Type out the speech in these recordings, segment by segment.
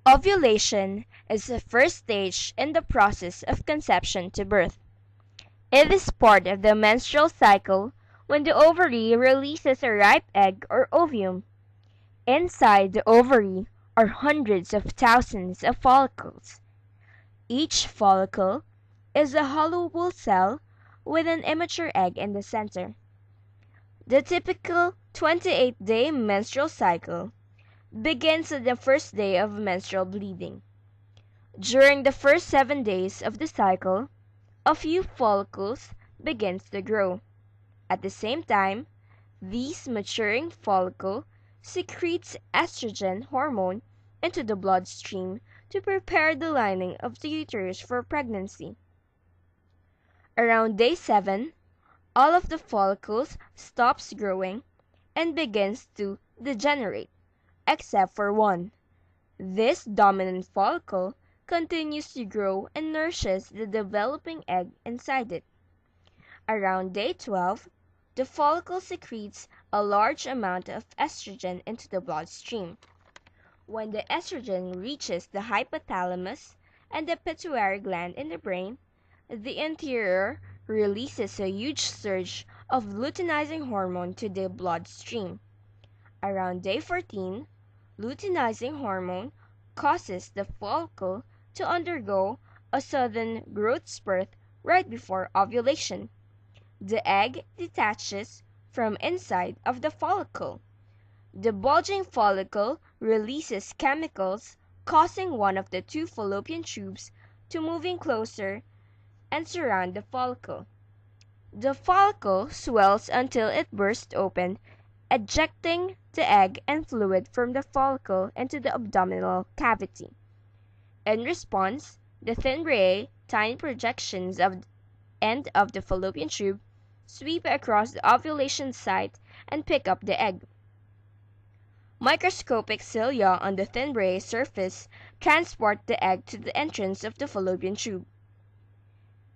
Ovulation is the first stage in the process of conception to birth. It is part of the menstrual cycle when the ovary releases a ripe egg or ovum. Inside the ovary are hundreds of thousands of follicles. Each follicle is a hollowable cell with an immature egg in the center. The typical 28-day menstrual cycle begins at the first day of menstrual bleeding. During the first 7 days of the cycle, a few follicles begin to grow. At the same time, these maturing follicle secretes estrogen hormone into the bloodstream to prepare the lining of the uterus for pregnancy. Around day 7, all of the follicles stops growing and begins to degenerate, except for one. This dominant follicle continues to grow and nourishes the developing egg inside it. Around day 12, the follicle secretes a large amount of estrogen into the bloodstream. When the estrogen reaches the hypothalamus and the pituitary gland in the brain, the interior releases a huge surge of luteinizing hormone to the bloodstream. Around day 14, luteinizing hormone causes the follicle to undergo a sudden growth spurt right before ovulation. The egg detaches from inside of the follicle. The bulging follicle releases chemicals causing one of the two fallopian tubes to moving closer and surround the follicle. The follicle swells until it bursts open, ejecting the egg and fluid from the follicle into the abdominal cavity. In response, the thin ray, tiny projections of end of the fallopian tube sweep across the ovulation site and pick up the egg. Microscopic cilia on the thin ray surface transport the egg to the entrance of the fallopian tube.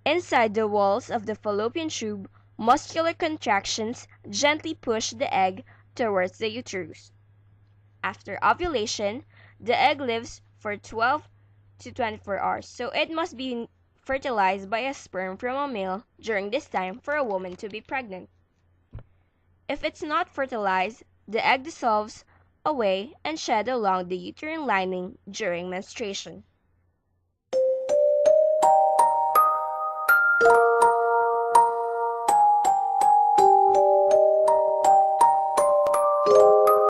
Inside the walls of the fallopian tube, muscular contractions gently push the egg towards the uterus. After ovulation, the egg lives for 12 to 24 hours, so it must be fertilized by a sperm from a male during this time for a woman to be pregnant. If it's not fertilized, the egg dissolves away and shed along the uterine lining during menstruation.